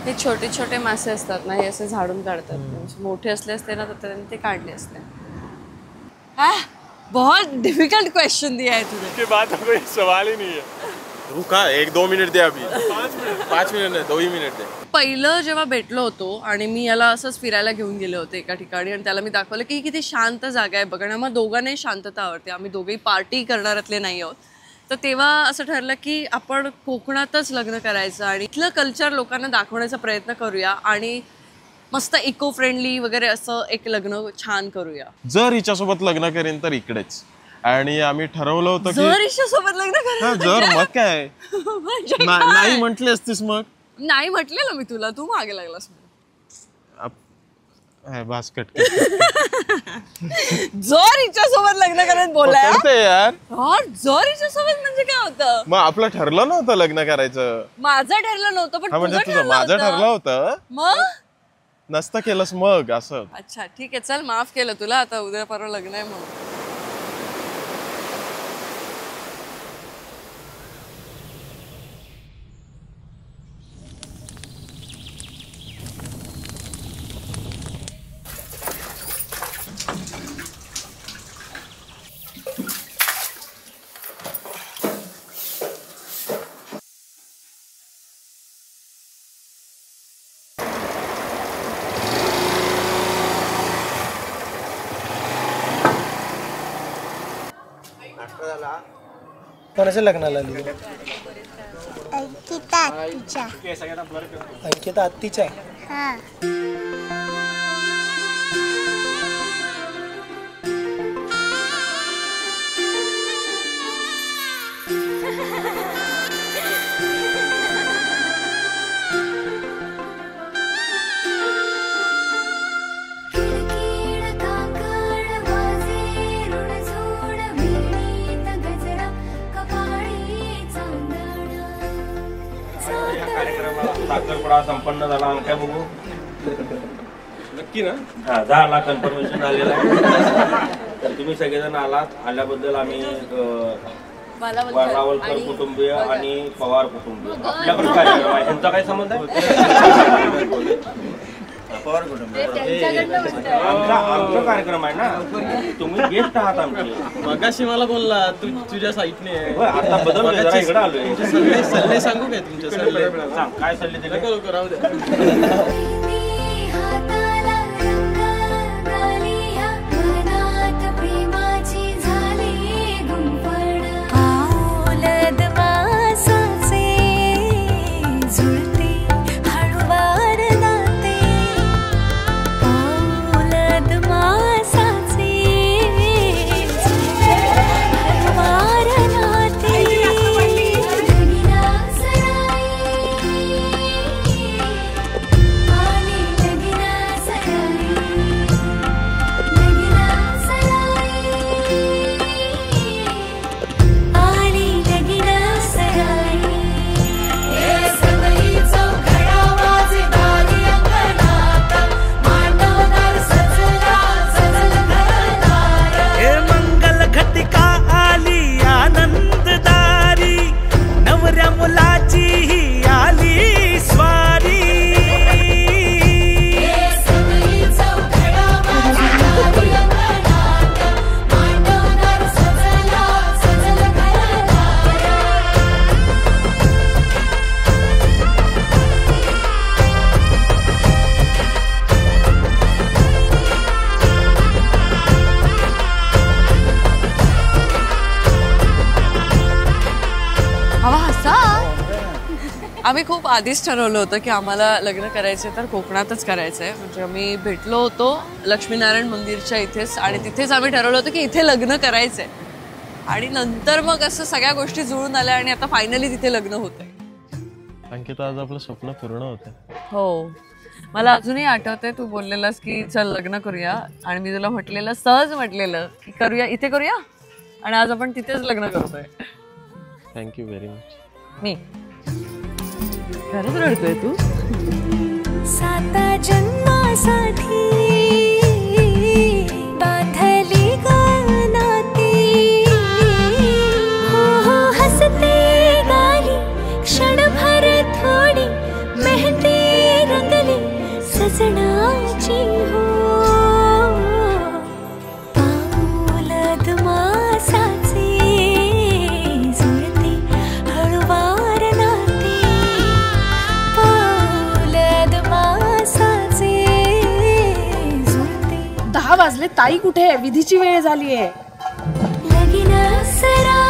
हे छोटे छोटे मासे असतात ना, हे असे झाडून काढतात. मोठे असले असते ना तर त्यांनी ते काढले असते. बहुत डिफिकल्ट क्वेश्चन दिया है तुझे. इसके बाद कोई सवाल ही नहीं है. रुका 1-2 मिनिट दे अभी. 5 मिनिट नाही 2 मिनिट दे. पहिलं जेव्हा भेटलो होतो आणि मी याला असंच फिरायला घेऊन गेले होते एका ठिकाणी आणि त्याला मी दाखवलं की किती शांत जागा आहे बघ. आणि आम्हाला दोघांनाही शांतता आवडते. आम्ही दोघेही पार्टी करणाऱ्यातले नाही आहोत. तर तेव्हा असं ठरलं की आपण कोकणातच लग्न करायचं आणि इथलं कल्चर लोकांना दाखवण्याचा प्रयत्न करूया आणि मस्त इको फ्रेंडली वगैरे असं एक लग्न छान करूया. जर हिच्यासोबत लग्न करेन तर इकडेच. आणि आम्ही ठरवलं होतं की जर हिच्यासोबत लग्न करायचं. जर मग काय नाही म्हटली असतीस मग. नाही म्हटलेलं मी तुला, तू मागे लागलास. बास्केट जर हिच्यासोबत लग्न करायचं बोलाय यार. जर हिच्यासोबत म्हणजे काय होतं. मग आपलं ठरलं नव्हतं लग्न करायचं. माझं ठरलं नव्हतं पण म्हणजे तुझं माझं ठरलं होतं. मग नसतं केलंस मग असं. अच्छा ठीक आहे चल, माफ केलं तुला. आता उद्या परवा लग्न आहे म्हणून. कोणाच्या लग्नाला आली? अंकिता आत्तीच्या. अंकिता आत्तीच्या. साखरपुडा संपन्न झाला. काय बघू नक्की ना. झाला कन्फर्मेशन झालेलं आहे. तर तुम्ही सगळेजण आल्याबद्दल आम्ही रावलकर कुटुंबीय आणि पवार कुटुंबीय आपल्याकडे कार्यक्रम आहे. त्यांचा काय संबंध आहे? पवार कुटुंबीय आमचा कार्यक्रम आहे ना. तुम्ही गेस्ट आहात आमचे. मगाशी मला बोलला तू तुझ्या साईटने. आता बदल इकडे आलोय. सल्ले सांगू काय तुमचे? सल्ले सांग काय सल्ले दिले. राहू दे. आम्ही खूप आधीच ठरवलं होतं की आम्हाला लग्न करायचं तर कोकणातच करायचं आहे. म्हणजे आम्ही भेटलो होतो लक्ष्मीनारायण मंदिरच्या इथेच आणि तिथेच आम्ही ठरवलं होतं की इथे लग्न करायचं आहे. आणि नंतर मग असं सगळ्या गोष्टी जुळून आल्या आणि आता फायनली तिथे लग्न होतंय. अंकिता आज आपलं स्वप्न पूर्ण होतं. हो मला अजूनही आठवतंय तू बोललेलास की चल लग्न करूया आणि मी तुला म्हटलेलं सहज म्हटलेलं की करूया इथे करूया आणि आज आपण तिथेच लग्न करतोय. Thank you very much. मी खरंच रडतोय तू. 7 जन्मासाठी बांधली गानाती हो हो हसते गाली क्षणभर थोडी मेहंदी आई कुठे आहे? विधीची वेळ झाली आहे. लगीन सरा